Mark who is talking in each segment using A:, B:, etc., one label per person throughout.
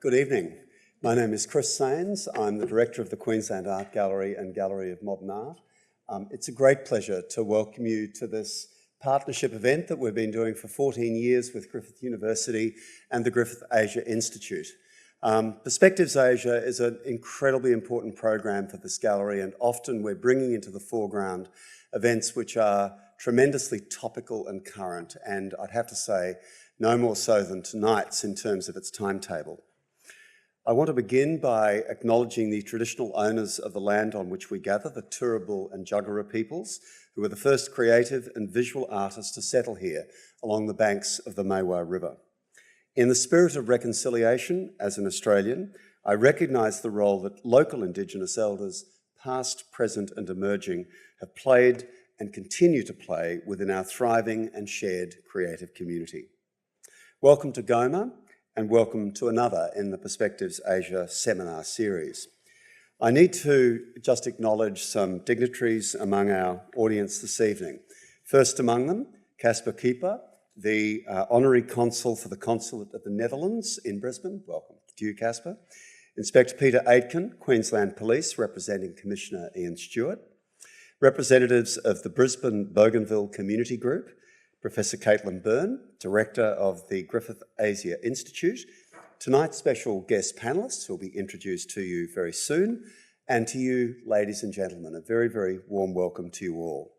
A: Good evening. My name is Chris Sains. I'm the director of the Queensland Art Gallery and Gallery of Modern Art. It's a great pleasure to welcome you to this partnership event that we've been doing for 14 years with Griffith University and the Griffith Asia Institute. Perspectives Asia is an incredibly important program for this gallery, and often we're bringing into the foreground events which are tremendously topical and current, and I'd have to say no more so than tonight's in terms of its timetable. I want to begin by acknowledging the traditional owners of the land on which we gather, the Turrbal and Jagera peoples, who were the first creative and visual artists to settle here along the banks of the Maiwar River. In the spirit of reconciliation, as an Australian, I recognise the role that local Indigenous elders, past, present and emerging, have played and continue to play within our thriving and shared creative community. Welcome to GOMA, and welcome to another in the Perspectives Asia seminar series. I need to just acknowledge some dignitaries among our audience this evening. First among them, Casper Keeper, the Honorary Consul for the Consulate of the Netherlands in Brisbane. Welcome to you, Casper. Inspector Peter Aitken, Queensland Police, representing Commissioner Ian Stewart. Representatives of the Brisbane Bougainville Community Group, Professor Caitlin Byrne, Director of the Griffith Asia Institute, tonight's special guest panellists who will be introduced to you very soon, and to you, ladies and gentlemen, a very, very warm welcome to you all.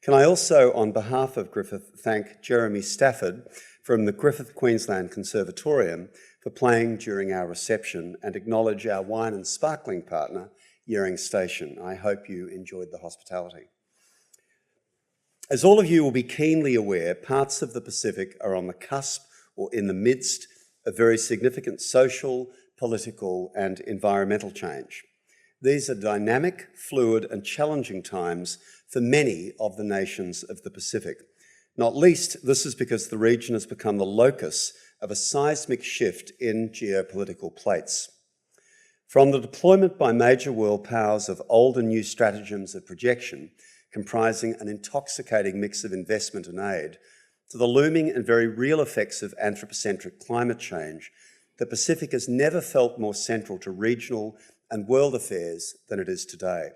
A: Can I also, on behalf of Griffith, thank Jeremy Stafford from the Griffith Queensland Conservatorium for playing during our reception, and acknowledge our wine and sparkling partner, Yering Station. I hope you enjoyed the hospitality. As all of you will be keenly aware, parts of the Pacific are on the cusp or in the midst of very significant social, political and environmental change. These are dynamic, fluid and challenging times for many of the nations of the Pacific. Not least, this is because the region has become the locus of a seismic shift in geopolitical plates. From the deployment by major world powers of old and new stratagems of projection, comprising an intoxicating mix of investment and aid, to the looming and very real effects of anthropocentric climate change, the Pacific has never felt more central to regional and world affairs than it is today.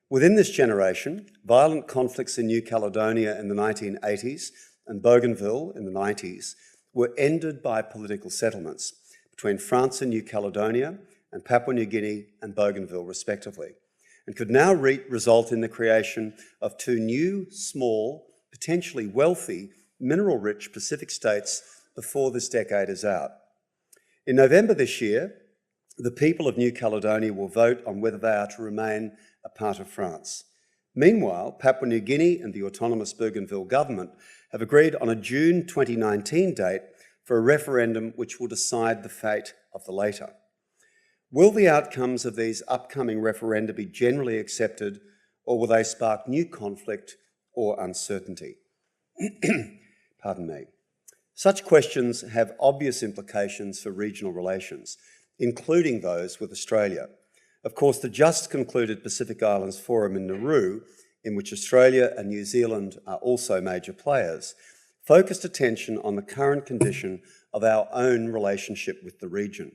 A: Within this generation, violent conflicts in New Caledonia in the 1980s and Bougainville in the 90s were ended by political settlements between France and New Caledonia and Papua New Guinea and Bougainville respectively, and could now result in the creation of two new, small, potentially wealthy, mineral-rich Pacific states before this decade is out. In November this year, the people of New Caledonia will vote on whether they are to remain a part of France. Meanwhile, Papua New Guinea and the autonomous Bougainville government have agreed on a June 2019 date for a referendum which will decide the fate of the latter. Will the outcomes of these upcoming referenda be generally accepted, or will they spark new conflict or uncertainty? Pardon me. Such questions have obvious implications for regional relations, including those with Australia. Of course, the just concluded Pacific Islands Forum in Nauru, in which Australia and New Zealand are also major players, focused attention on the current condition of our own relationship with the region.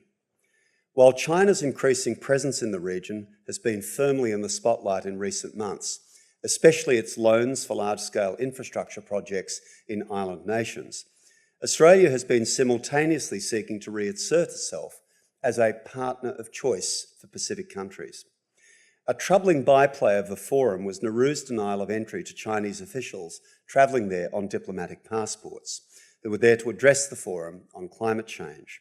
A: While China's increasing presence in the region has been firmly in the spotlight in recent months, especially its loans for large-scale infrastructure projects in island nations, Australia has been simultaneously seeking to reassert itself as a partner of choice for Pacific countries. A troubling byplay of the forum was Nauru's denial of entry to Chinese officials travelling there on diplomatic passports who were there to address the forum on climate change.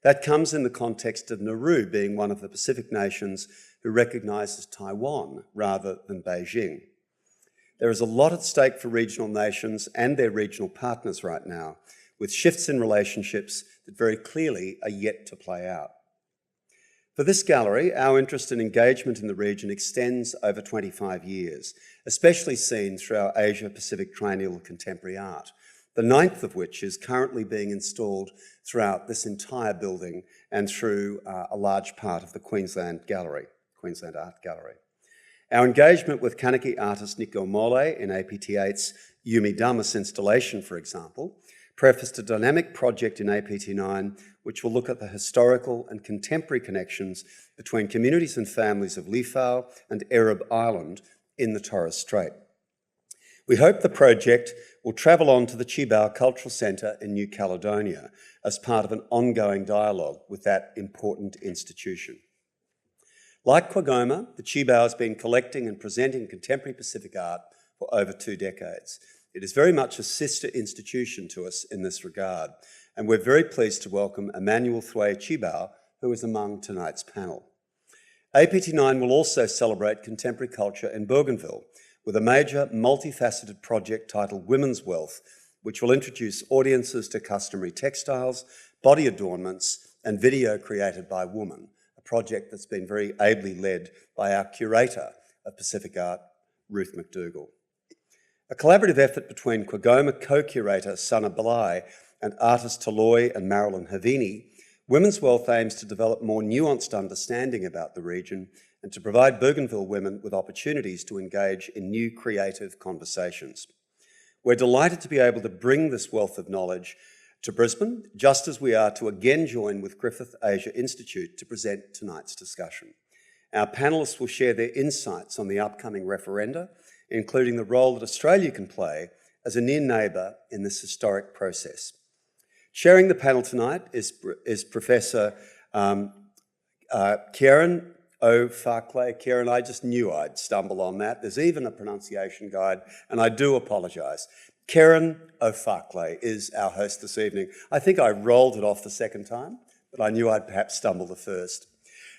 A: That comes in the context of Nauru being one of the Pacific nations who recognises Taiwan rather than Beijing. There is a lot at stake for regional nations and their regional partners right now, with shifts in relationships that very clearly are yet to play out. For this gallery, our interest and engagement in the region extends over 25 years, especially seen through our Asia-Pacific Triennial of Contemporary Art, the 9th of which is currently being installed throughout this entire building and through a large part of the Queensland Art Gallery. Our engagement with Kanaki artist Nico Mole in APT8's Yumi Damas installation, for example, prefaced a dynamic project in APT9 which will look at the historical and contemporary connections between communities and families of Lifau and Ereb Island in the Torres Strait. We hope the project will travel on to the Chibau Cultural Centre in New Caledonia as part of an ongoing dialogue with that important institution. Like QAGOMA, the Chibau has been collecting and presenting contemporary Pacific art for over 2 decades. It is very much a sister institution to us in this regard, and we're very pleased to welcome Emmanuel Thue Chibau, who is among tonight's panel. APT9 will also celebrate contemporary culture in Bougainville with a major multifaceted project titled Women's Wealth, which will introduce audiences to customary textiles, body adornments, and video created by women, a project that's been very ably led by our curator of Pacific art, Ruth McDougall. A collaborative effort between QAGOMA co-curator Sana Balai and artists Taloy and Marilyn Havini, Women's Wealth aims to develop more nuanced understanding about the region and to provide Bougainville women with opportunities to engage in new creative conversations. We're delighted to be able to bring this wealth of knowledge to Brisbane, just as we are to again join with Griffith Asia Institute to present tonight's discussion. Our panellists will share their insights on the upcoming referenda, including the role that Australia can play as a near neighbour in this historic process. Sharing the panel tonight is Professor Kieran O'Farclay. Kieran, I just knew I'd stumble on that. There's even a pronunciation guide, and I do apologise. Kieran O'Farclay is our host this evening. I think I rolled it off the second time, but I knew I'd perhaps stumble the first.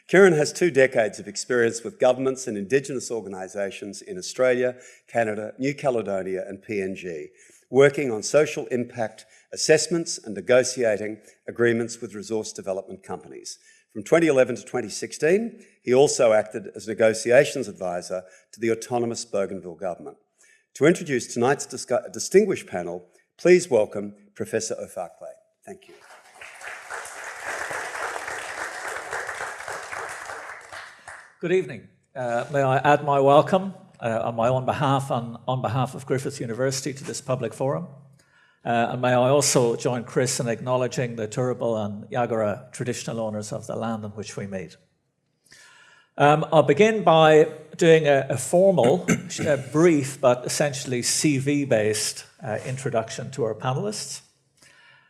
A: Kieran has 2 decades of experience with governments and Indigenous organisations in Australia, Canada, New Caledonia and PNG, working on social impact assessments and negotiating agreements with resource development companies. From 2011 to 2016, he also acted as negotiations advisor to the autonomous Bougainville government. To introduce tonight's distinguished panel, please welcome Professor O'Farclay. Thank you.
B: Good evening. May I add my welcome on my own behalf and on behalf of Griffith University to this public forum. And may I also join Chris in acknowledging the Turrbal and Yagara traditional owners of the land on which we meet. I'll begin by doing a formal, brief, but essentially CV-based introduction to our panellists.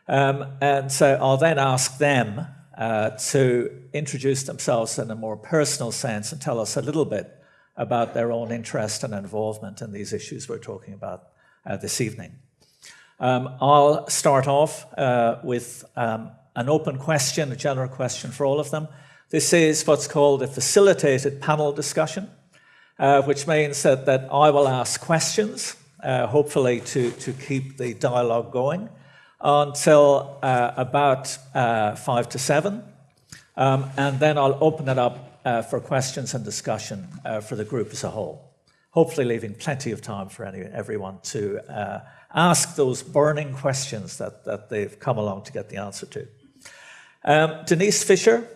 B: And so I'll then ask them to introduce themselves in a more personal sense and tell us a little bit about their own interest and involvement in these issues we're talking about this evening. I'll start off with an open question, a general question for all of them. This is what's called a facilitated panel discussion, which means that I will ask questions, hopefully to keep the dialogue going, until about 5 to 7. And then I'll open it up for questions and discussion for the group as a whole, hopefully leaving plenty of time for everyone to ask those burning questions that they've come along to get the answer to. Denise Fisher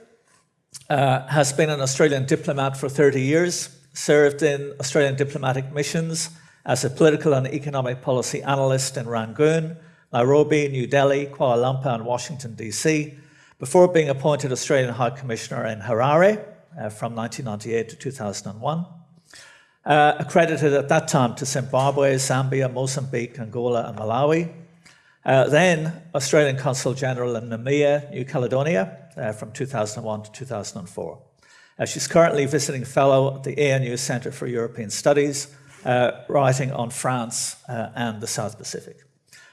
B: has been an Australian diplomat for 30 years, served in Australian diplomatic missions as a political and economic policy analyst in Rangoon, Nairobi, New Delhi, Kuala Lumpur and Washington, D.C., before being appointed Australian High Commissioner in Harare from 1998 to 2001. Accredited at that time to Zimbabwe, Zambia, Mozambique, Angola and Malawi. Then Australian Consul General in Namibia, New Caledonia from 2001 to 2004. She's currently visiting fellow at the ANU Centre for European Studies, writing on France and the South Pacific.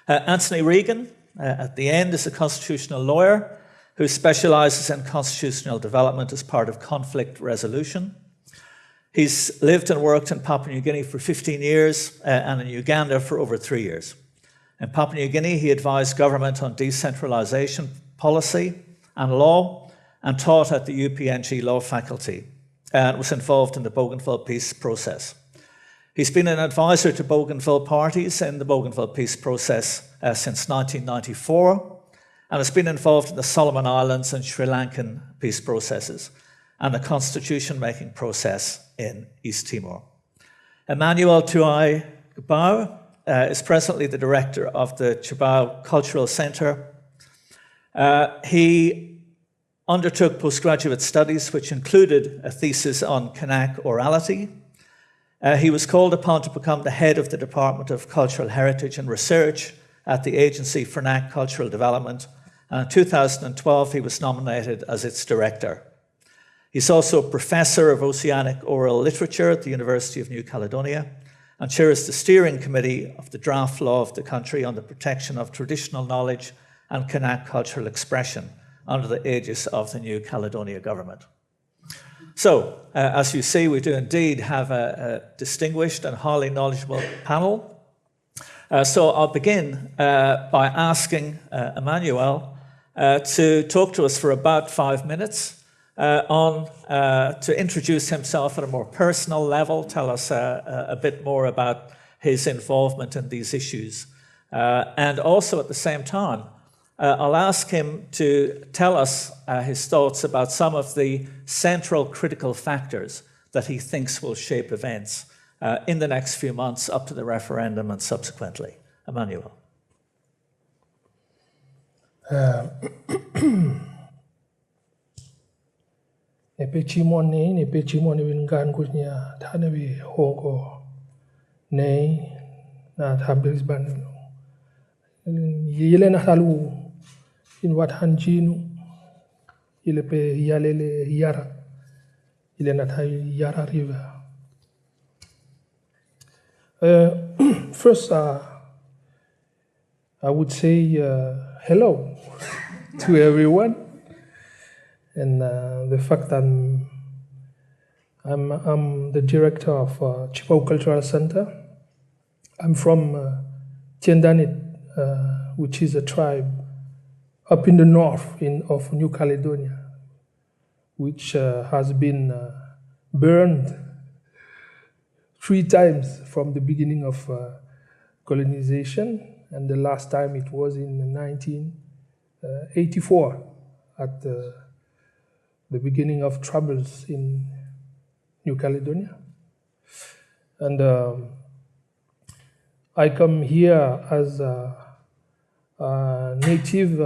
B: Anthony Regan, at the end, is a constitutional lawyer who specialises in constitutional development as part of conflict resolution. He's lived and worked in Papua New Guinea for 15 years and in Uganda for over 3 years. In Papua New Guinea, he advised government on decentralisation policy and law and taught at the UPNG Law Faculty and was involved in the Bougainville peace process. He's been an advisor to Bougainville parties in the Bougainville peace process since 1994 and has been involved in the Solomon Islands and Sri Lankan peace processes and the constitution-making process in East Timor. Emmanuel Thue Chibau is presently the director of the Chibao Cultural Center. He undertook postgraduate studies, which included a thesis on Kanak orality. He was called upon to become the head of the Department of Cultural Heritage and Research at the Agency for Kanak Cultural Development. And in 2012, he was nominated as its director. He's also a professor of Oceanic Oral Literature at the University of New Caledonia and chairs the steering committee of the draft law of the country on the protection of traditional knowledge and Kanak cultural expression under the aegis of the New Caledonia government. So, as you see, we do indeed have a distinguished and highly knowledgeable panel. So I'll begin by asking Emmanuel to talk to us for about 5 minutes to introduce himself at a more personal level, tell us a bit more about his involvement in these issues. And also at the same time, I'll ask him to tell us his thoughts about some of the central critical factors that he thinks will shape events in the next few months up to the referendum and subsequently. Emmanuel.
C: Ne pechimoni wingan kunya thanawi hogo nei na thabis ban yele na halu in wat hanjinu ile pe yalele yara ile na thay yara river. First I would say hello to everyone, and the fact that I'm the director of Chibao Cultural Center. I'm from Tiendanit, which is a tribe up in the north of New Caledonia, which has been burned 3 times from the beginning of colonization, and the last time it was in 1984 at the beginning of troubles in New Caledonia. And I come here as a native,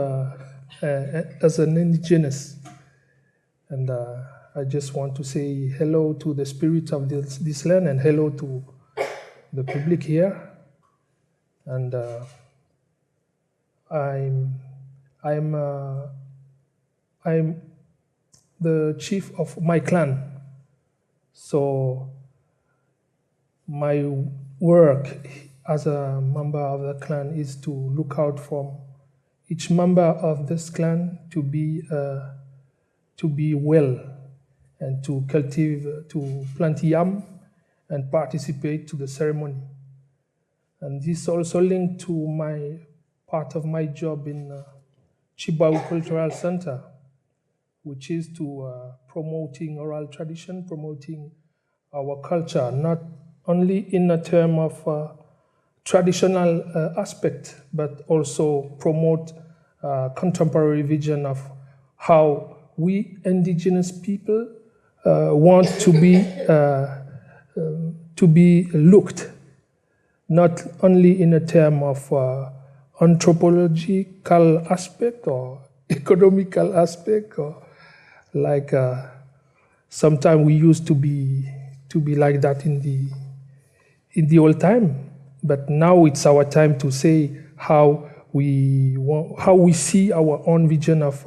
C: as an indigenous, and I just want to say hello to the spirit of this land and hello to the public here. And I'm the chief of my clan. So my work as a member of the clan is to look out for each member of this clan to be well and to cultivate, to plant yam and participate to the ceremony. And this also linked to my part of my job in Chibao Cultural Center, which is to promoting oral tradition, promoting our culture, not only in a term of traditional aspect, but also promote contemporary vision of how we indigenous people want to be looked, not only in a term of anthropological aspect or economical aspect, or like sometimes we used to be like that in the old time, but now it's our time to say how we see our own vision of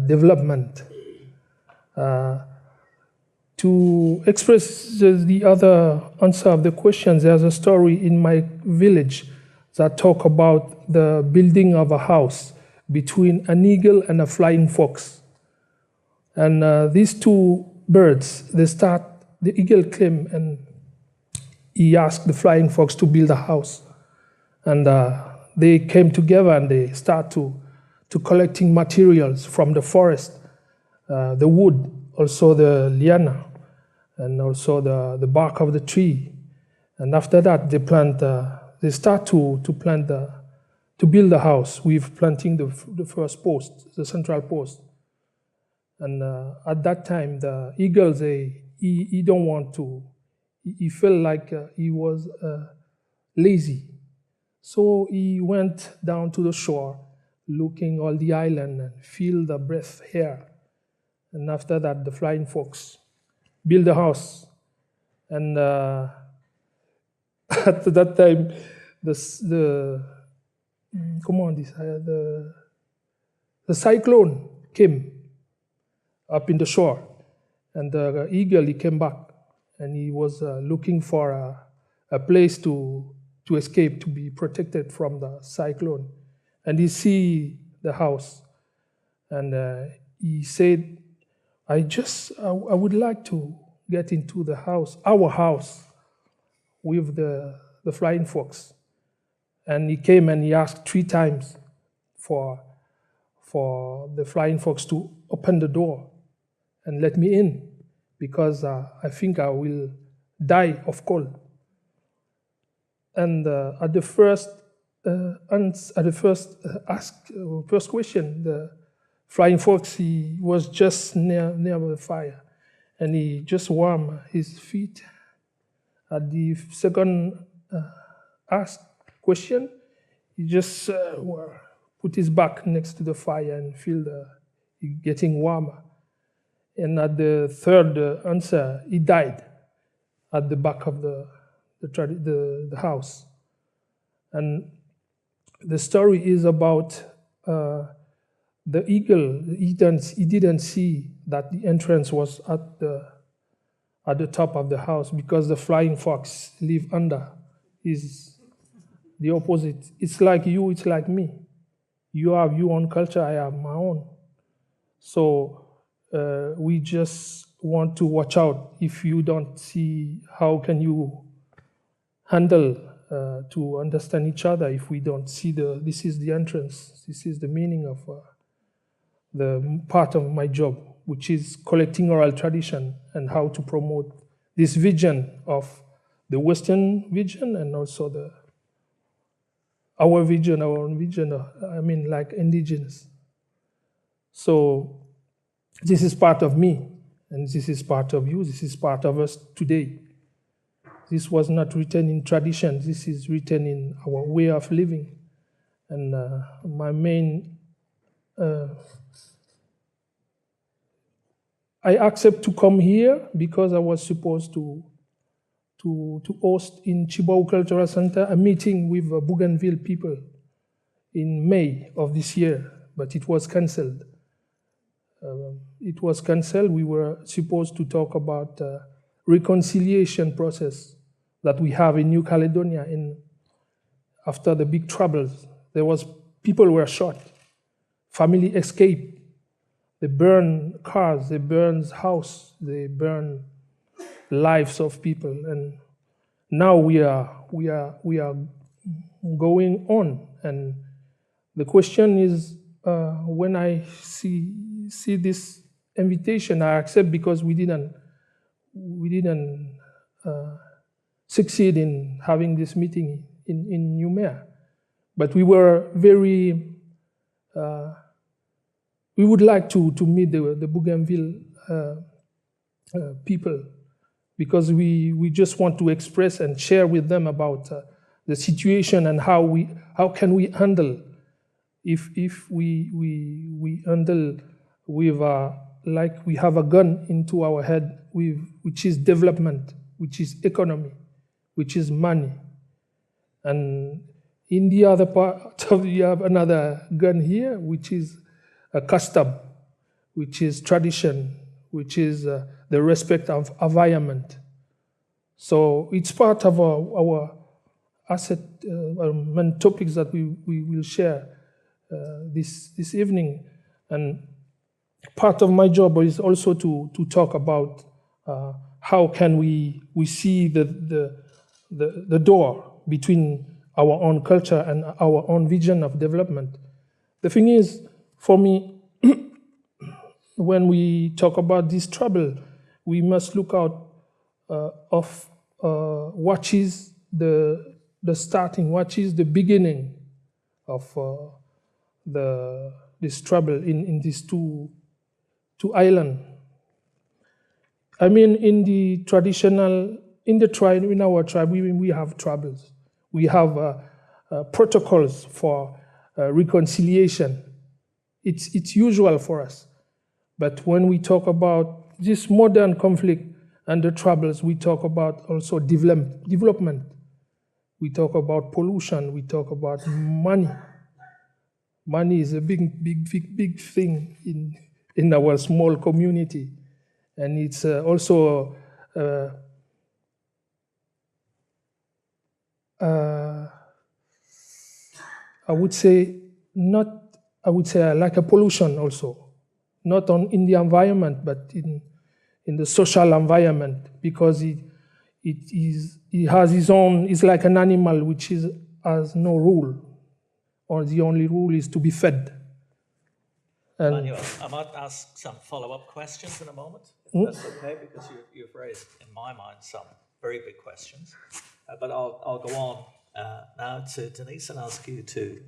C: development. To express the other answer of the questions, there's a story in my village that talk about the building of a house between an eagle and a flying fox. And these 2 birds, the eagle came and he asked the flying fox to build a house. And they came together and they start to collecting materials from the forest, the wood, also the liana, and also the bark of the tree. And after that, they start to build the house with planting the first post, the central post. And at that time, the eagle, he don't want to, he felt like he was lazy. So he went down to the shore, looking all the island and feel the breath here. And after that, the flying fox built a house. And at that time, the cyclone came up in the shore, and the eagle, he came back, and he was looking for a place to escape, to be protected from the cyclone. And he see the house, and he said, I would like to get into the house, our house, with the flying fox. And he came and he asked 3 times for the flying fox to open the door and let me in, because I think I will die of cold. And at the first question, the flying fox, he was just near the fire, and he just warmed his feet. At the second question, he just put his back next to the fire and feel it getting warmer. And at the third answer, he died at the back of the house. And the story is about the eagle. He didn't see that the entrance was at the top of the house, because the flying fox live under. Is the opposite. It's like you, it's like me. You have your own culture, I have my own. So we just want to watch out. If you don't see, how can you handle to understand each other if we don't see this is the entrance, this is the meaning of the part of my job, which is collecting oral tradition and how to promote this vision of the Western vision and also our vision, our own vision, like indigenous. So this is part of me, and this is part of you, this is part of us today. This was not written in tradition, this is written in our way of living. And my main, I accept to come here because I was supposed to host in Chibau Cultural Center a meeting with Bougainville people in May of this year, but it was cancelled. We were supposed to talk about reconciliation process that we have in New Caledonia after the big troubles. People were shot, family escaped, they burn cars, they burn house, they burn lives of people, and now we are going on. And the question is, when I see this invitation, I accept, because we didn't succeed in having this meeting in Numea, but we were very. We would like to meet the Bougainville people, because we just want to express and share with them about the situation and how can we handle if we handle with like we have a gun into our head, which is development, which is economy, which is money, and in the other part you have another gun here, which is a custom, which is tradition, which is the respect of environment. So it's part of our asset and topics that we will share this evening. And part of my job is also to talk about how can we see the door between our own culture and our own vision of development. The thing is, for me, when we talk about this trouble, we must look out of what is the starting, what is the beginning of this trouble in these two islands. I mean, in our tribe, we have troubles. We have protocols for reconciliation. It's usual for us. But when we talk about this modern conflict and the troubles, we talk about also development. We talk about pollution. We talk about money. Money is a big thing in our small community. And it's also I would say like a pollution also, not in the environment, but in the social environment, because it has its own. It's like an animal which has no rule, or the only rule is to be fed.
B: Manuel, I might ask some follow-up questions in a moment, if that's okay, because you've raised, in my mind, some very big questions. But I'll go on now to Denise and ask you to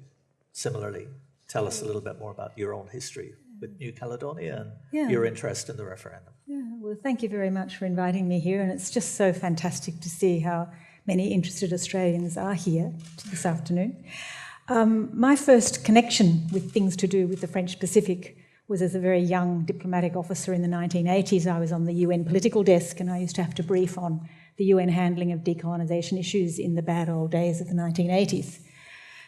B: similarly tell us a little bit more about your own history with New Caledonia and your interest in the referendum.
D: Yeah, well, thank you very much for inviting me here, and it's just so fantastic to see how many interested Australians are here this afternoon. My first connection with things to do with the French Pacific was as a very young diplomatic officer in the 1980s. I was on the UN political desk, and I used to have to brief on the UN handling of decolonisation issues in the bad old days of the 1980s.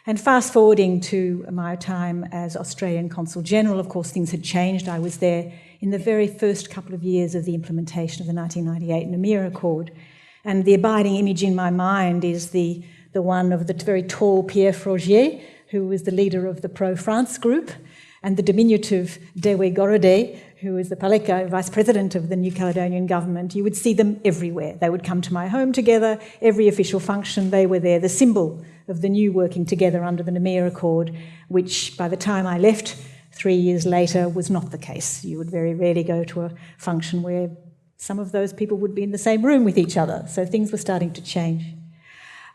D: And fast forwarding to my time as Australian Consul General, of course, things had changed. I was there in the very first couple of years of the implementation of the 1998 Namur Accord. And the abiding image in my mind is the one of the very tall Pierre Frogier, who was the leader of the pro-France group, and the diminutive Dewe Gorode, who was the Paleka vice president of the New Caledonian government. You would see them everywhere. They would come to my home together. Every official function, they were there, the symbol of the new working together under the Namur Accord, which by the time I left 3 years later was not the case. You would very rarely go to a function where some of those people would be in the same room with each other. So things were starting to change.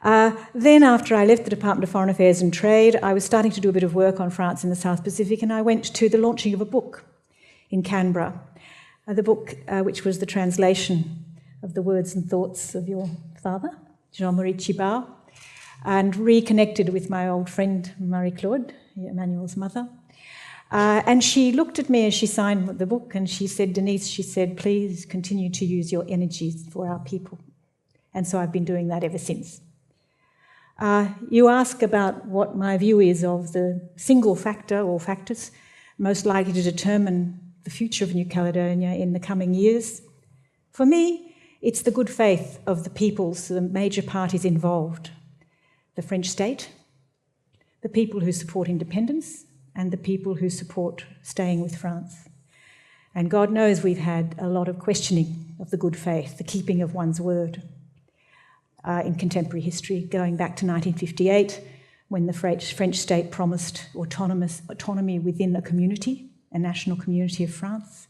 D: Then after I left the Department of Foreign Affairs and Trade, I was starting to do a bit of work on France in the South Pacific, and I went to the launching of a book in Canberra, the book which was the translation of the words and thoughts of your father, Jean-Marie Tjibaou, and reconnected with my old friend Marie-Claude, Emmanuel's mother. And she looked at me as she signed the book, and she said, Denise, she said, please continue to use your energies for our people. And so I've been doing that ever since. You ask about what my view is of the single factor or factors most likely to determine the future of New Caledonia in the coming years. For me, it's the good faith of the peoples, the major parties involved. The French state, the people who support independence, and the people who support staying with France. And God knows we've had a lot of questioning of the good faith, the keeping of one's word. In contemporary history, going back to 1958, when the French state promised autonomy within a community, a national community of France,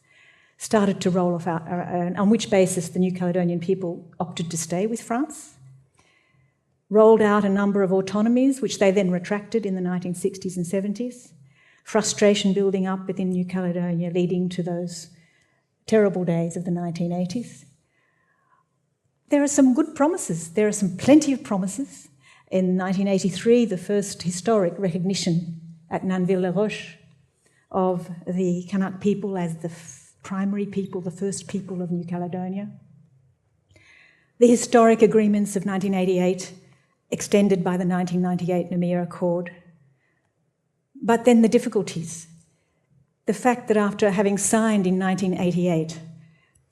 D: started to roll off, on which basis the New Caledonian people opted to stay with France, rolled out a number of autonomies, which they then retracted in the 1960s and 70s, frustration building up within New Caledonia, leading to those terrible days of the 1980s. There are some good promises. There are plenty of promises. In 1983, the first historic recognition at Nanville-les-Roches of the Kanak people as the primary people, the first people of New Caledonia. The historic agreements of 1988, extended by the 1998 Namur Accord. But then the difficulties. The fact that after having signed in 1988,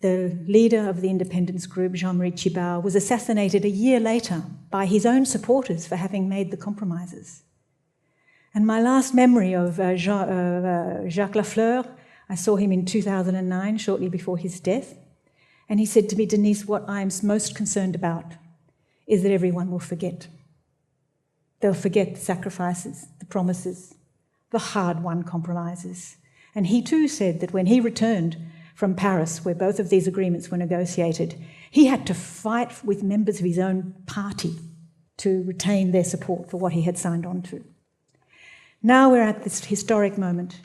D: the leader of the independence group, Jean-Marie Tjibaou, was assassinated a year later by his own supporters for having made the compromises. And my last memory of Jacques Lafleur, I saw him in 2009, shortly before his death, and he said to me, Denise, what I'm most concerned about is that everyone will forget. They'll forget the sacrifices, the promises, the hard-won compromises. And he too said that when he returned from Paris, where both of these agreements were negotiated, he had to fight with members of his own party to retain their support for what he had signed on to. Now we're at this historic moment,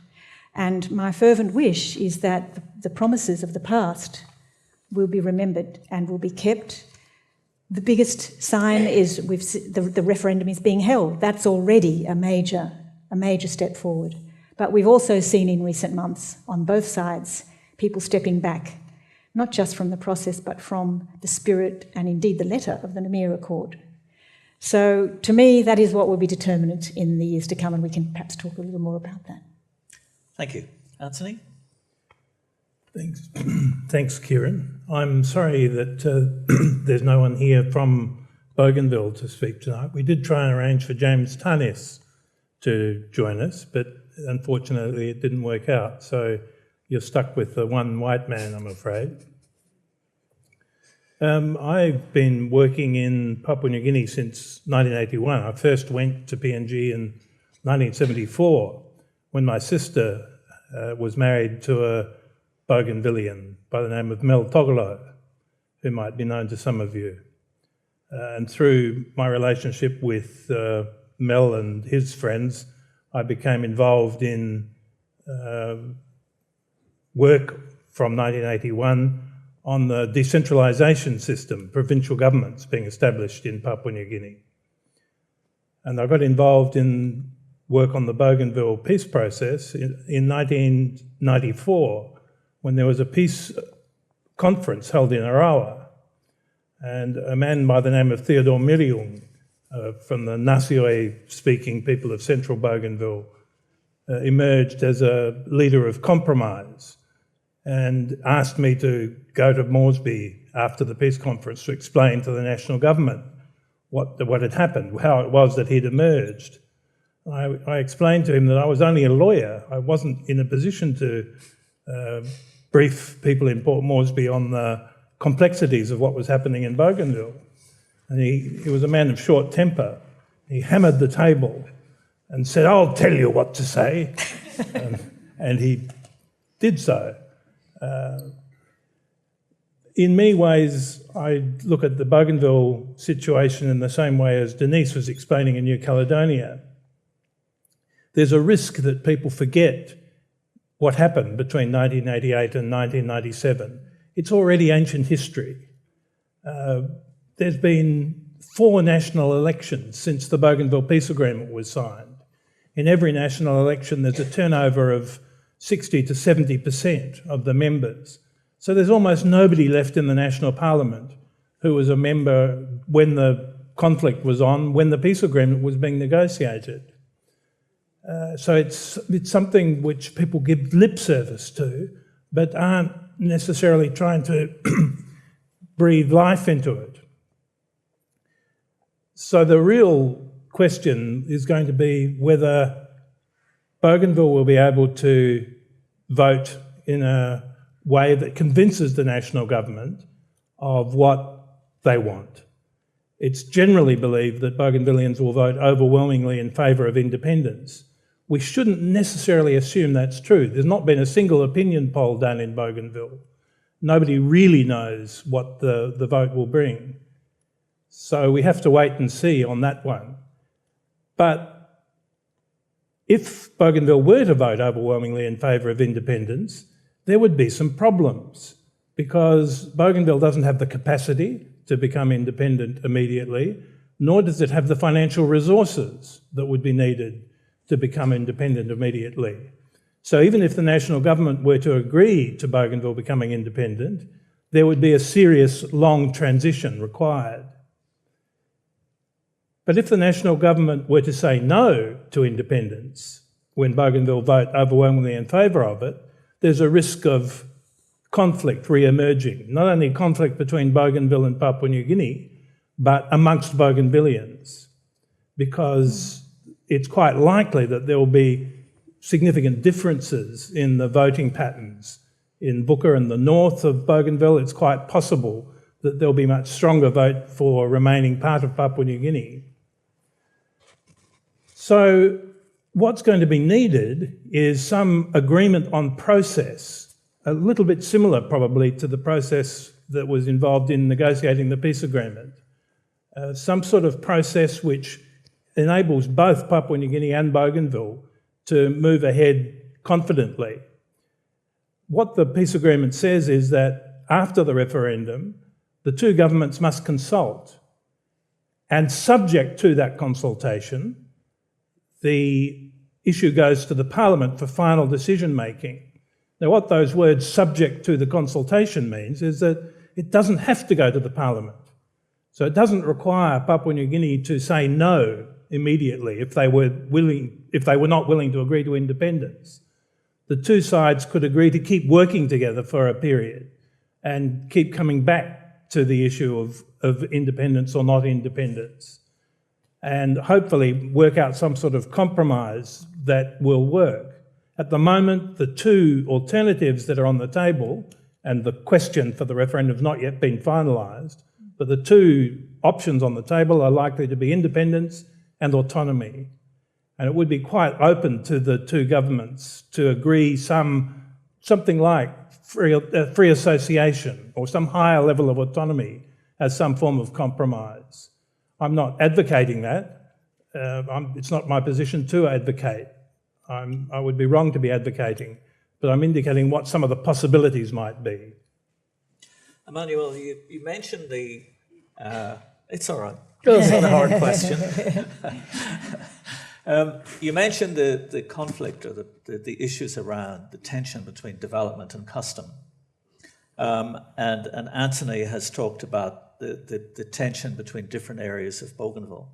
D: and my fervent wish is that the promises of the past will be remembered and will be kept. The biggest sign is the referendum is being held. That's already a major step forward. But we've also seen in recent months, on both sides, people stepping back, not just from the process, but from the spirit and indeed the letter of the Namur Accord. So to me, that is what will be determinant in the years to come, and we can perhaps talk a little more about that.
B: Thank you. Anthony?
E: Thanks, thanks, Kieran. I'm sorry that there's no one here from Bougainville to speak tonight. We did try and arrange for James Tanis to join us, but unfortunately it didn't work out. So you're stuck with the one white man, I'm afraid. I've been working in Papua New Guinea since 1981. I first went to PNG in 1974 when my sister was married to a Bougainvillian by the name of Mel Togolo, who might be known to some of you. And through my relationship with Mel and his friends, I became involved in work from 1981 on the decentralisation system, provincial governments being established in Papua New Guinea. And I got involved in work on the Bougainville peace process in 1994, when there was a peace conference held in Arawa, and a man by the name of Theodore Miriung from the Nasioi-speaking people of central Bougainville emerged as a leader of compromise and asked me to go to Moresby after the peace conference to explain to the national government what had happened, how it was that he'd emerged. I explained to him that I was only a lawyer. I wasn't in a position to brief people in Port Moresby on the complexities of what was happening in Bougainville. And he was a man of short temper. He hammered the table and said, "I'll tell you what to say." And he did so. In many ways, I look at the Bougainville situation in the same way as Denise was explaining in New Caledonia. There's a risk that people forget what happened between 1988 and 1997. It's already ancient history. There's been 4 national elections since the Bougainville Peace Agreement was signed. In every national election, there's a turnover of 60 to 70% of the members. So there's almost nobody left in the National Parliament who was a member when the conflict was on, when the peace agreement was being negotiated. So it's something which people give lip service to, but aren't necessarily trying to breathe life into it. So the real question is going to be whether Bougainville will be able to vote in a way that convinces the national government of what they want. It's generally believed that Bougainvillians will vote overwhelmingly in favour of independence. We shouldn't necessarily assume that's true. There's not been a single opinion poll done in Bougainville. Nobody really knows what the vote will bring. So we have to wait and see on that one. But if Bougainville were to vote overwhelmingly in favour of independence, there would be some problems because Bougainville doesn't have the capacity to become independent immediately, nor does it have the financial resources that would be needed to become independent immediately. So even if the national government were to agree to Bougainville becoming independent, there would be a serious long transition required. But if the national government were to say no to independence when Bougainville vote overwhelmingly in favour of it, there's a risk of conflict re-emerging, not only conflict between Bougainville and Papua New Guinea, but amongst Bougainvillians, because it's quite likely that there will be significant differences in the voting patterns. In Buka and the north of Bougainville, it's quite possible that there'll be much stronger vote for remaining part of Papua New Guinea. So what's going to be needed is some agreement on process, a little bit similar probably to the process that was involved in negotiating the peace agreement. Some sort of process which enables both Papua New Guinea and Bougainville to move ahead confidently. What the peace agreement says is that after the referendum, the two governments must consult And subject to that consultation, the issue goes to the Parliament for final decision-making. Now, what those words "subject to the consultation" means is that it doesn't have to go to the Parliament. So it doesn't require Papua New Guinea to say no immediately if they were not willing to agree to independence. The two sides could agree to keep working together for a period and keep coming back to the issue of independence or not independence, and hopefully work out some sort of compromise that will work. At the moment, the two alternatives that are on the table, and the question for the referendum has not yet been finalised, but the two options on the table are likely to be independence and autonomy. And it would be quite open to the two governments to agree something like free association or some higher level of autonomy as some form of compromise. I'm not advocating that. It's not my position to advocate. I would be wrong to be advocating, but I'm indicating what some of the possibilities might be.
B: Emmanuel, you mentioned the... it's all right. It's not a hard question. You mentioned the conflict or the issues around the tension between development and custom. And Anthony has talked about the tension between different areas of Bougainville.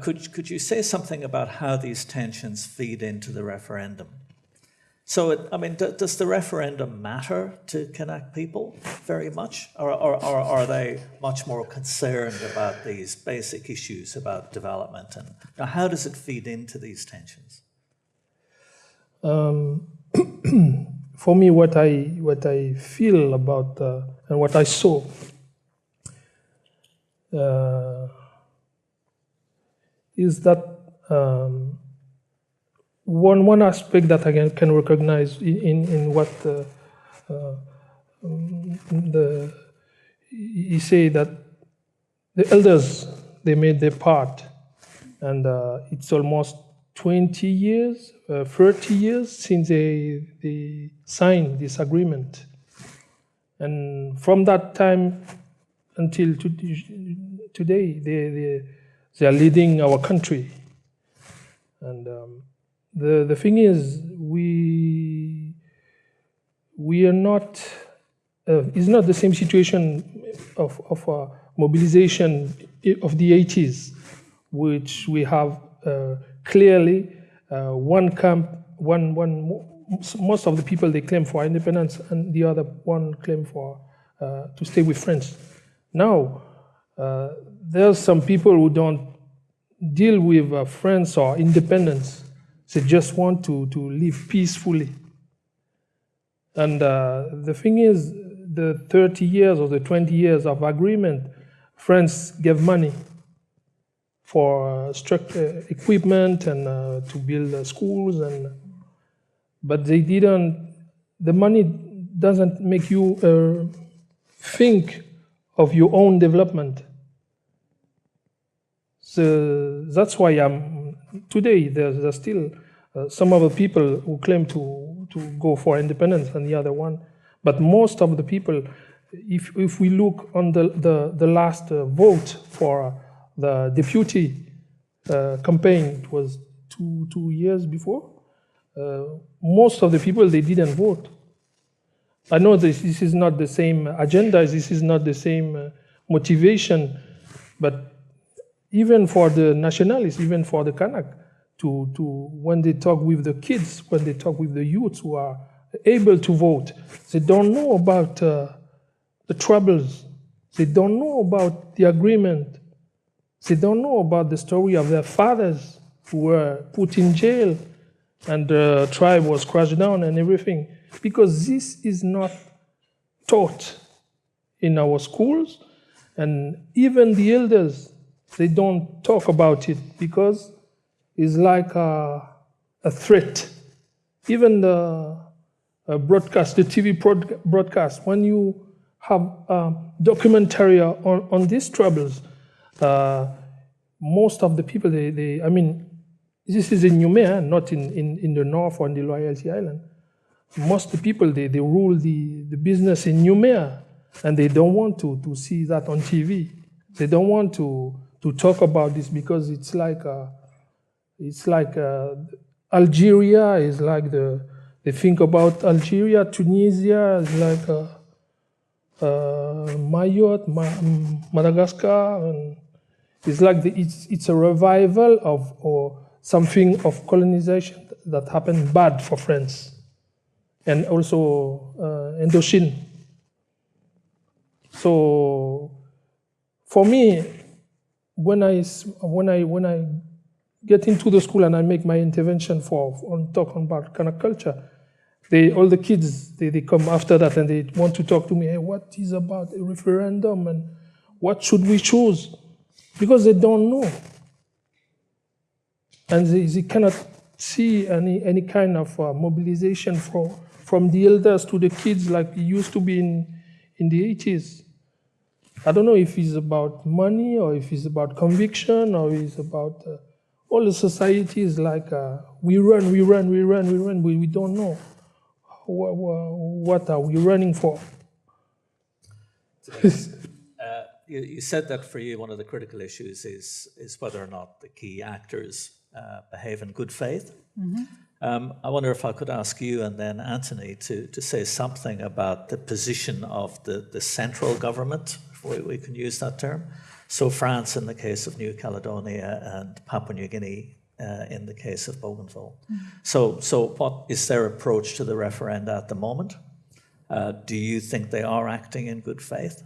B: Could you say something about how these tensions feed into the referendum? So, does the referendum matter to Kanak people very much? Or are they much more concerned about these basic issues about development? And how does it feed into these tensions?
C: For me, what I feel about and what I saw is that one aspect that I can recognize in what he say that the elders, they made their part, and it's almost 20 years, 30 years since they signed this agreement. And from that time until today, they are leading our country. And the thing is, we are not, it's not the same situation of mobilization of the 80s, which we have clearly one camp, most of the people, they claim for independence, and the other one claim for to stay with France. Now, there's some people who don't deal with France or independence. They just want to live peacefully. And the thing is, the 30 years or the 20 years of agreement, France gave money for equipment and to build schools, but they didn't. The money doesn't make you think of your own development. So that's why today there's still some of the people who claim to go for independence and the other one, but most of the people, if we look on the last vote for the deputy campaign, it was two years before, most of the people, they didn't vote. I know this is not the same agenda, this is not the same motivation, but even for the nationalists, even for the Kanak, to when they talk with the kids, when they talk with the youths who are able to vote, they don't know about the troubles, they don't know about the agreement, they don't know about the story of their fathers who were put in jail and the tribe was crushed down and everything, because this is not taught in our schools, and even the elders, they don't talk about it because it's like a threat. Even the broadcast, the TV broadcast, when you have a documentary on these troubles, most of the people, I mean, this is in Numea, not in the north or in the Loyalty Island. Most of the people, they rule the business in Numea, and they don't want to see that on TV. They don't want to to talk about this because it's like Algeria is like they think about Algeria, Tunisia is like Mayotte, Madagascar, and it's like it's a revival of or something of colonization that happened bad for France, and also Indochine. So for me, when I get into the school and I make my intervention on talking about kind of culture, all the kids they come after that and they want to talk to me. Hey, what is about a referendum and what should we choose? Because they don't know, and they cannot see any kind of mobilization from the elders to the kids like it used to be in the 80s. I don't know if it's about money or if it's about conviction or it's about all the societies like we run. We don't know what are we running for.
B: You said that for you, one of the critical issues is whether or not the key actors behave in good faith. Mm-hmm. I wonder if I could ask you and then Anthony to say something about the position of the central government, if we can use that term. So France in the case of New Caledonia and Papua New Guinea in the case of Bougainville. Mm-hmm. So what is their approach to the referenda at the moment? Do you think they are acting in good faith?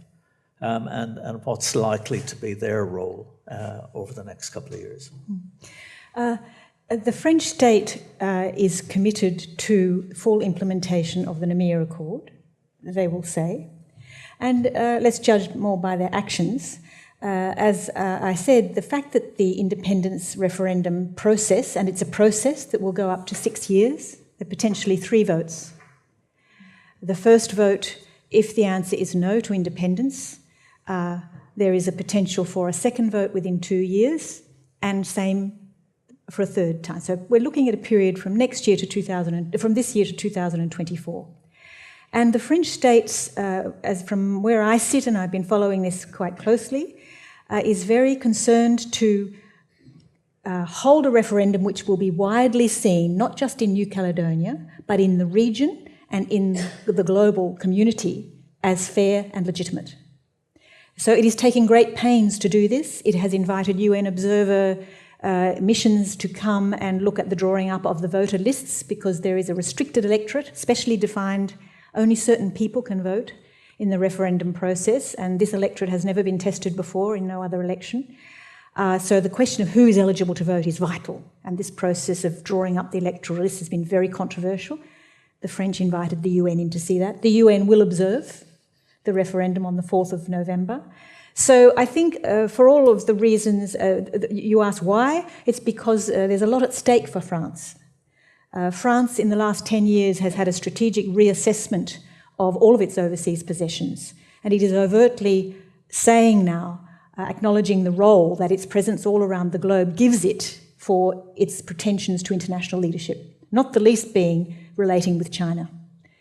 B: And what's likely to be their role over the next couple of years?
D: The French state is committed to full implementation of the Namur Accord, they will say. And let's judge more by their actions. As I said, the fact that the independence referendum process, and it's a process that will go up to 6 years, there are potentially 3 votes. The first vote, if the answer is no to independence, there is a potential for a second vote within 2 years, and same for a third time. So we're looking at a period from this year to 2024. And the French states, as from where I sit, and I've been following this quite closely, is very concerned to hold a referendum which will be widely seen, not just in New Caledonia, but in the region and in the global community as fair and legitimate. So it is taking great pains to do this. It has invited UN observer missions to come and look at the drawing up of the voter lists because there is a restricted electorate, specially defined, only certain people can vote in the referendum process, and this electorate has never been tested before in no other election. So the question of who is eligible to vote is vital, and this process of drawing up the electoral list has been very controversial. The French invited the UN in to see that. The UN will observe the referendum on the 4th of November. So I think for all of the reasons you ask why, it's because there's a lot at stake for France. France in the last 10 years has had a strategic reassessment of all of its overseas possessions, and it is overtly saying now, acknowledging the role that its presence all around the globe gives it for its pretensions to international leadership, not the least being relating with China.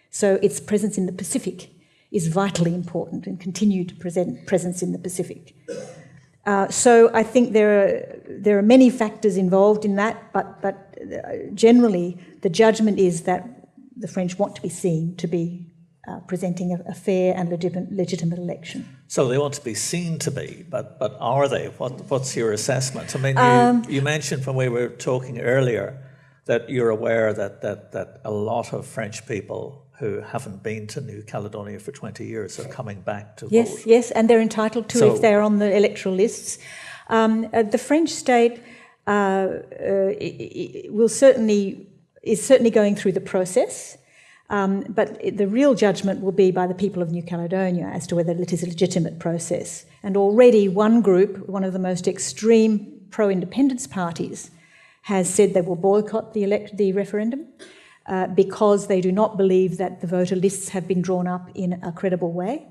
D: So its presence in the Pacific is vitally important and continued presence in the Pacific. So I think there are many factors involved in that, but generally the judgment is that the French want to be seen to be presenting a fair and legitimate election.
B: So they want to be seen to be, but are they? What's your assessment? I mean, you mentioned when we were talking earlier that you're aware that a lot of French people who haven't been to New Caledonia for 20 years are coming back to vote.
D: Yes, and they're entitled to if they're on the electoral lists. The French state is certainly going through the process, but the real judgment will be by the people of New Caledonia as to whether it is a legitimate process. And already one group, one of the most extreme pro-independence parties, has said they will boycott the referendum. Because they do not believe that the voter lists have been drawn up in a credible way.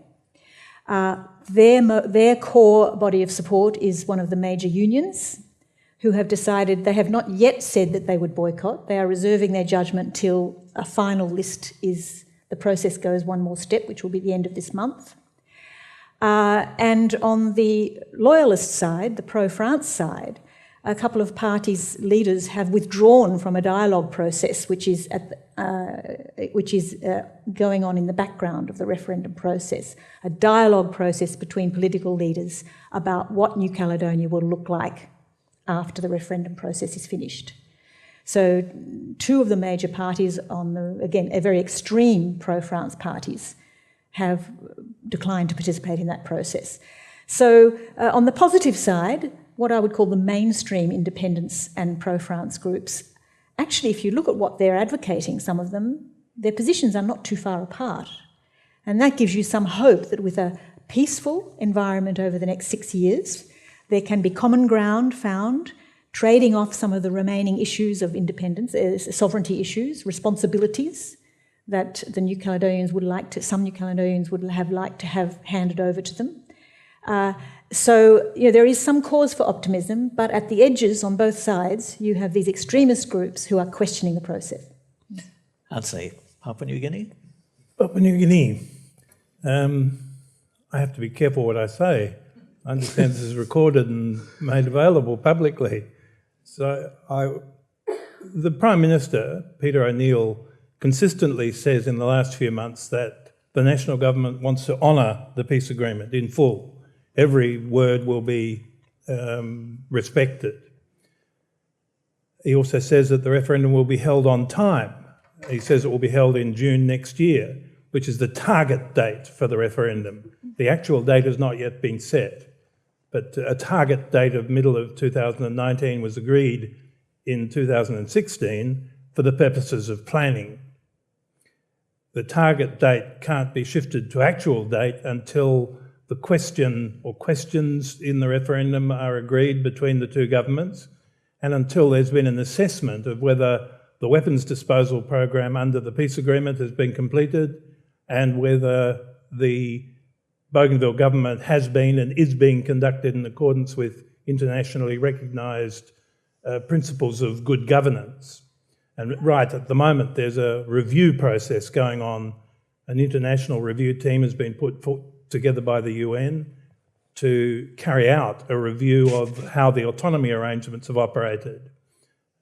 D: Their core body of support is one of the major unions who have decided, they have not yet said that they would boycott. They are reserving their judgment till a final list the process goes one more step, which will be the end of this month. And on the loyalist side, the pro-France side, a couple of parties' leaders have withdrawn from a dialogue process which is going on in the background of the referendum process, a dialogue process between political leaders about what New Caledonia will look like after the referendum process is finished. So two of the major parties on the, again, a very extreme pro-France parties have declined to participate in that process. So on the positive side, what I would call the mainstream independence and pro-France groups, actually, if you look at what they're advocating, some of them, their positions are not too far apart. And that gives you some hope that with a peaceful environment over the next 6 years, there can be common ground found, trading off some of the remaining issues of independence, sovereignty issues, responsibilities that the New Caledonians would like to, some New Caledonians would have liked to have handed over to them. So there is some cause for optimism, but at the edges on both sides, you have these extremist groups who are questioning the process.
B: I'd say Papua New Guinea.
E: Papua New Guinea. I have to be careful what I say. I understand this is recorded and made available publicly. So the Prime Minister, Peter O'Neill, consistently says in the last few months that the national government wants to honour the peace agreement in full. Every word will be respected. He also says that the referendum will be held on time. He says it will be held in June next year, which is the target date for the referendum. The actual date has not yet been set, but a target date of middle of 2019 was agreed in 2016 for the purposes of planning. The target date can't be shifted to actual date until the question or questions in the referendum are agreed between the two governments, and until there's been an assessment of whether the weapons disposal program under the peace agreement has been completed and whether the Bougainville government has been and is being conducted in accordance with internationally recognised principles of good governance. And right at the moment there's a review process going on. An international review team has been put together by the UN to carry out a review of how the autonomy arrangements have operated.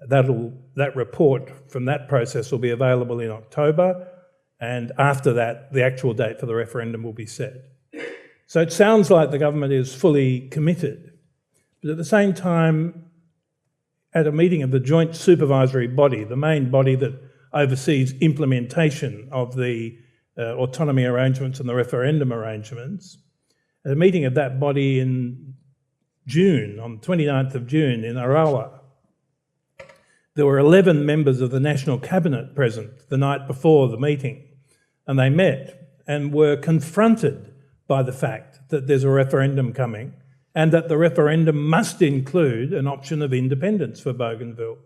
E: That report from that process will be available in October, and after that the actual date for the referendum will be set. So it sounds like the government is fully committed, but at the same time, at a meeting of the joint supervisory body, the main body that oversees implementation of the autonomy arrangements and the referendum arrangements, at a meeting of that body in June, on 29th of June in Arawa, there were 11 members of the National Cabinet present the night before the meeting, and they met and were confronted by the fact that there's a referendum coming and that the referendum must include an option of independence for Bougainville.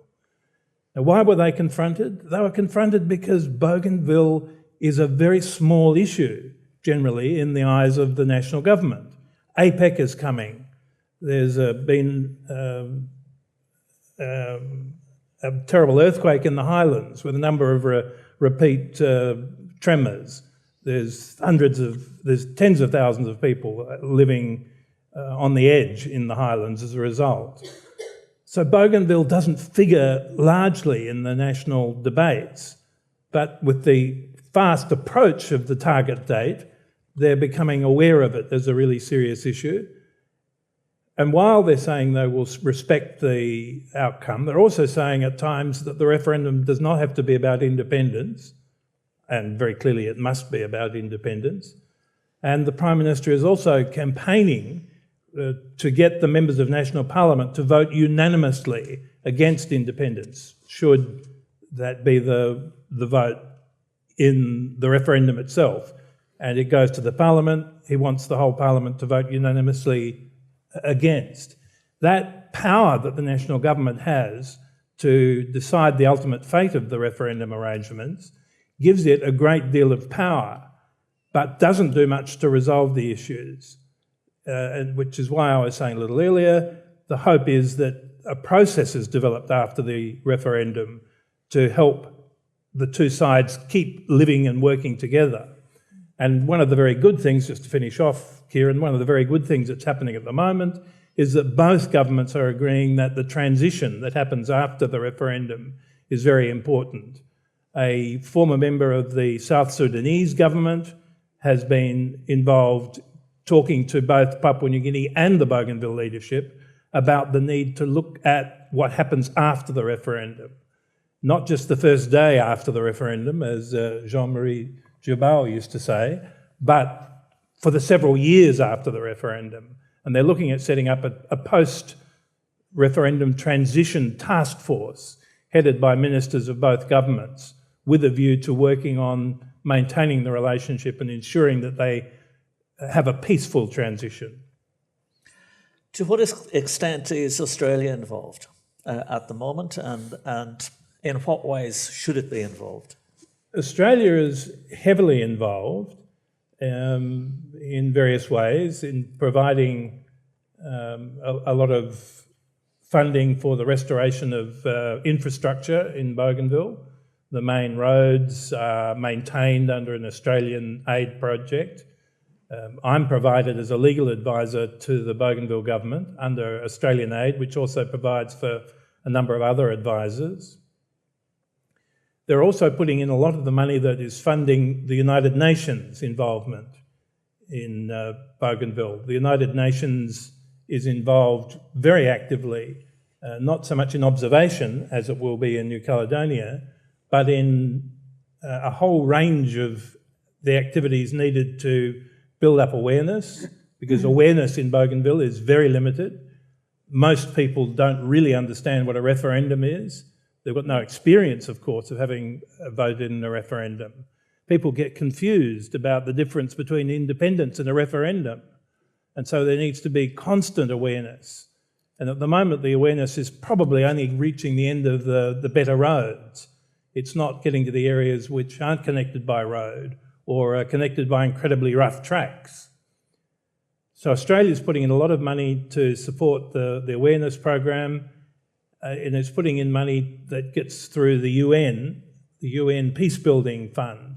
E: Now, why were they confronted? They were confronted because Bougainville is a very small issue, generally, in the eyes of the national government. APEC is coming. There's been a terrible earthquake in the highlands with a number of repeat tremors. There's tens of thousands of people living on the edge in the highlands as a result. So Bougainville doesn't figure largely in the national debates, but with the fast approach of the target date, they're becoming aware of it as a really serious issue. And while they're saying they will respect the outcome, they're also saying at times that the referendum does not have to be about independence, and very clearly it must be about independence. And the Prime Minister is also campaigning to get the members of National Parliament to vote unanimously against independence, should that be the vote in the referendum itself. And it goes to the Parliament. He wants the whole Parliament to vote unanimously against. That power that the national government has to decide the ultimate fate of the referendum arrangements gives it a great deal of power, but doesn't do much to resolve the issues, which is why I was saying a little earlier, the hope is that a process is developed after the referendum to help the two sides keep living and working together. And one of the very good things, just to finish off, Kieran, one of the very good things that's happening at the moment is that both governments are agreeing that the transition that happens after the referendum is very important. A former member of the South Sudanese government has been involved talking to both Papua New Guinea and the Bougainville leadership about the need to look at what happens after the referendum. Not just the first day after the referendum, as Jean-Marie Jubal used to say, but for the several years after the referendum. And they're looking at setting up a post-referendum transition task force headed by ministers of both governments with a view to working on maintaining the relationship and ensuring that they have a peaceful transition.
B: To what extent is Australia involved at the moment, and in what ways should it be involved?
E: Australia is heavily involved in various ways in providing a lot of funding for the restoration of infrastructure in Bougainville. The main roads are maintained under an Australian aid project. I'm provided as a legal advisor to the Bougainville government under Australian aid, which also provides for a number of other advisors. They're also putting in a lot of the money that is funding the United Nations involvement in Bougainville. The United Nations is involved very actively, not so much in observation as it will be in New Caledonia, but in a whole range of the activities needed to build up awareness, because awareness in Bougainville is very limited. Most people don't really understand what a referendum is. They've got no experience, of course, of having voted in a referendum. People get confused about the difference between independence and a referendum. And so there needs to be constant awareness. And at the moment, the awareness is probably only reaching the end of the better roads. It's not getting to the areas which aren't connected by road or are connected by incredibly rough tracks. So Australia's putting in a lot of money to support the awareness program, and it's putting in money that gets through the UN Peacebuilding Fund.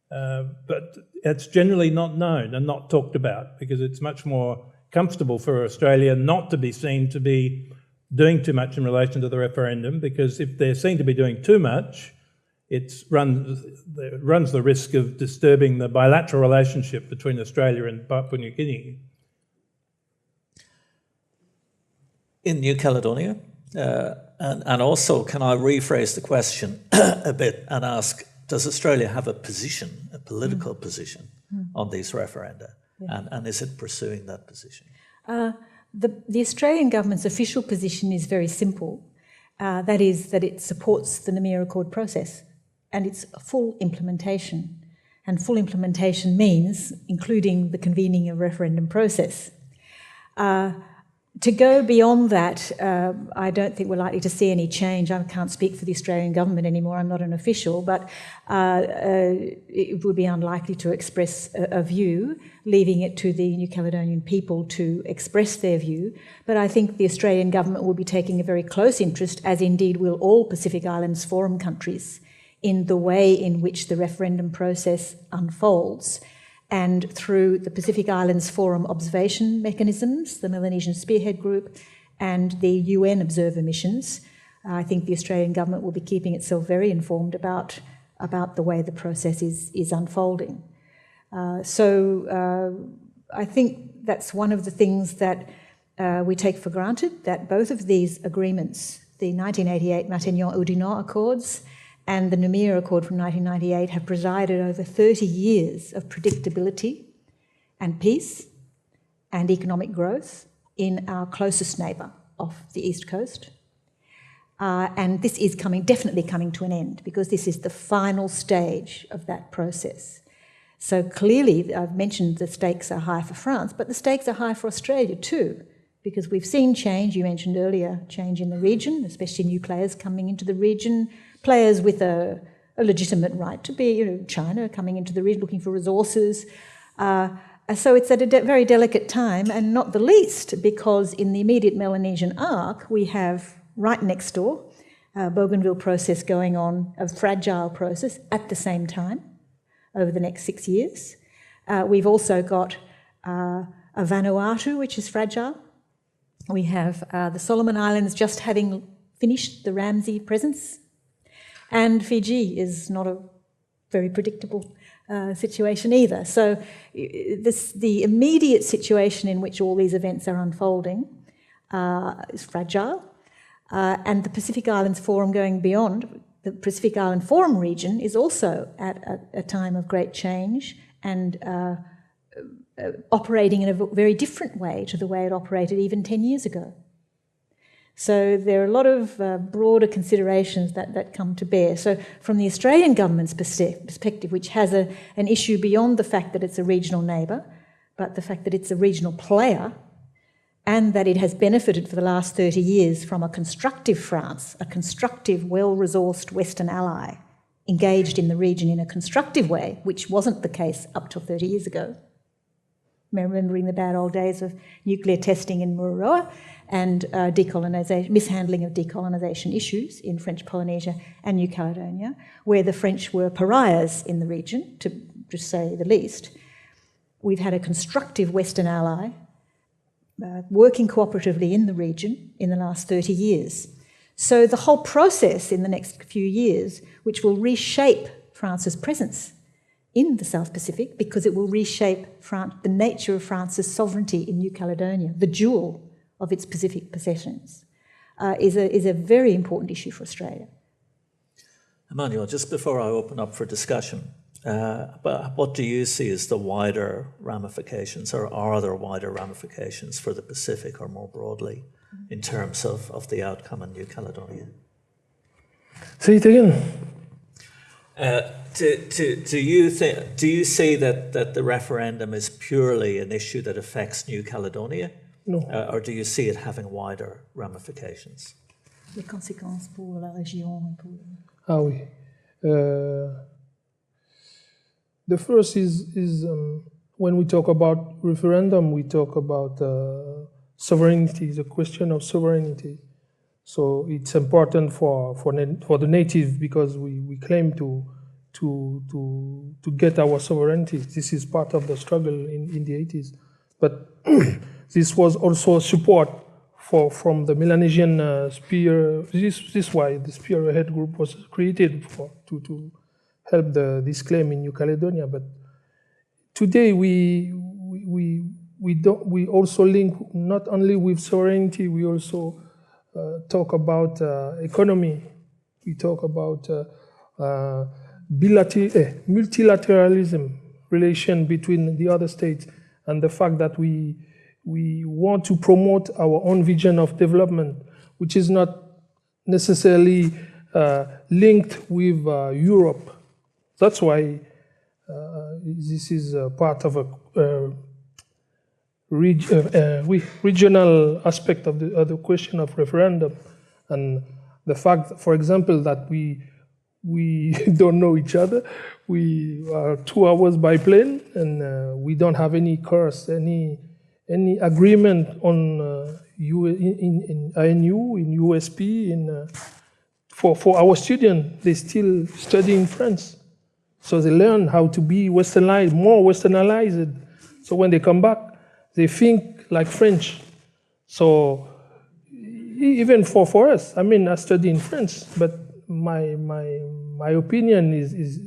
E: But it's generally not known and not talked about, because it's much more comfortable for Australia not to be seen to be doing too much in relation to the referendum, because if they're seen to be doing too much, it runs the risk of disturbing the bilateral relationship between Australia and Papua New Guinea.
B: In New Caledonia, and also can I rephrase the question a bit and ask, does Australia have a position, a political position on these referenda? Yeah. And is it pursuing that position?
D: The Australian government's official position is very simple. That is that it supports the Namur Accord process and its full implementation. And full implementation means including the convening of referendum process. To go beyond that, I don't think we're likely to see any change. I can't speak for the Australian government anymore, I'm not an official, but it would be unlikely to express a view, leaving it to the New Caledonian people to express their view. But I think the Australian government will be taking a very close interest, as indeed will all Pacific Islands Forum countries, in the way in which the referendum process unfolds. And through the Pacific Islands Forum observation mechanisms, the Melanesian Spearhead Group and the UN observer missions, I think the Australian government will be keeping itself very informed about the way the process is unfolding. So I think that's one of the things that we take for granted, that both of these agreements, the 1988 Matignon-Oudinot Accords and the Namur Accord from 1998, have presided over 30 years of predictability and peace and economic growth in our closest neighbour off the East Coast. And this is definitely coming to an end, because this is the final stage of that process. So clearly, I've mentioned the stakes are high for France, but the stakes are high for Australia too, because we've seen change. You mentioned earlier change in the region, especially new players coming into the region, players with a legitimate right to be, China coming into the region looking for resources. So it's at a very delicate time, and not the least because in the immediate Melanesian arc, we have right next door a Bougainville process going on, a fragile process at the same time over the next 6 years. We've also got a Vanuatu, which is fragile. We have the Solomon Islands just having finished the Ramsay presence. And Fiji is not a very predictable situation either. So the immediate situation in which all these events are unfolding is fragile. And the Pacific Islands Forum going beyond, the Pacific Island Forum region is also at a time of great change and operating in a very different way to the way it operated even 10 years ago. So there are a lot of broader considerations that come to bear. So from the Australian government's perspective, which has an issue beyond the fact that it's a regional neighbour, but the fact that it's a regional player and that it has benefited for the last 30 years from a constructive France, a constructive, well-resourced Western ally, engaged in the region in a constructive way, which wasn't the case up till 30 years ago. Remembering the bad old days of nuclear testing in Mururoa and mishandling of decolonisation issues in French Polynesia and New Caledonia, where the French were pariahs in the region, to say the least. We've had a constructive Western ally working cooperatively in the region in the last 30 years. So the whole process in the next few years, which will reshape France's presence in the South Pacific, because it will reshape the nature of France's sovereignty in New Caledonia, the jewel of its Pacific possessions, is a very important issue for Australia.
B: Emmanuel, just before I open up for discussion, but what do you see as the wider ramifications, or are there wider ramifications for the Pacific or more broadly in terms of the outcome in New Caledonia?
C: Say it again.
B: Do you see that the referendum is purely an issue that affects New Caledonia?
C: No.
B: Or do you see it having wider ramifications?
D: Les conséquences pour la région et pour...
C: Ah oui. The first is when we talk about referendum, we talk about sovereignty, the question of sovereignty. So it's important for the native, because we claim to get our sovereignty. This is part of the struggle in the 80s. But this was also support from the Melanesian spear. This is why the spearhead group was created to help this claim in New Caledonia. But today we also link not only with sovereignty, we also talk about economy. We talk about multilateralism, relation between the other states, and the fact that we want to promote our own vision of development, which is not necessarily linked with Europe. That's why this is part of a regional aspect of the question of referendum, and the fact, for example, that we don't know each other. We are 2 hours by plane, and we don't have any course, any agreement on in INU, in USP, for our students. They still study in France, so they learn how to be westernized, more westernized. So when they come back, they think like French. So even for us, I mean, I study in France, but my opinion is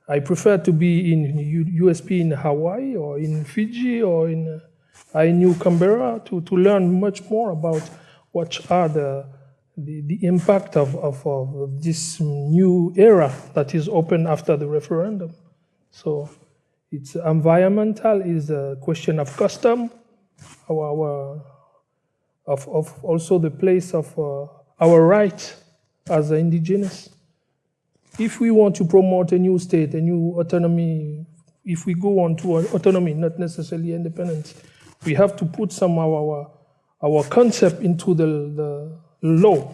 C: I prefer to be in USP in Hawaii or in Fiji or in INU Canberra to learn much more about what are the impact of this new era that is open after the referendum. So it's environmental, is a question of custom, of also the place of our rights as indigenous. If we want to promote a new state, a new autonomy, if we go on to autonomy, not necessarily independence, we have to put some of our concept into the law.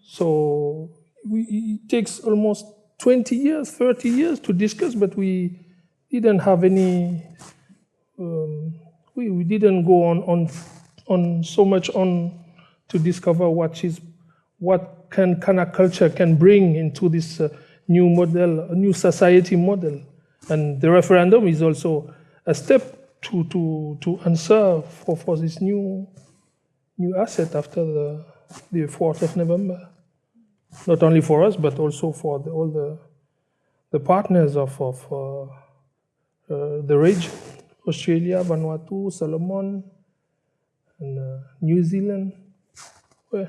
C: So it takes almost 20 years, 30 years to discuss, but we didn't have any, we didn't go on so much on to discover what kind of culture can bring into this new model, a new society model. And the referendum is also a step to answer for this new asset after the 4th of November. Not only for us, but also for all the partners of the region, Australia, Vanuatu, Solomon, and New Zealand. Well,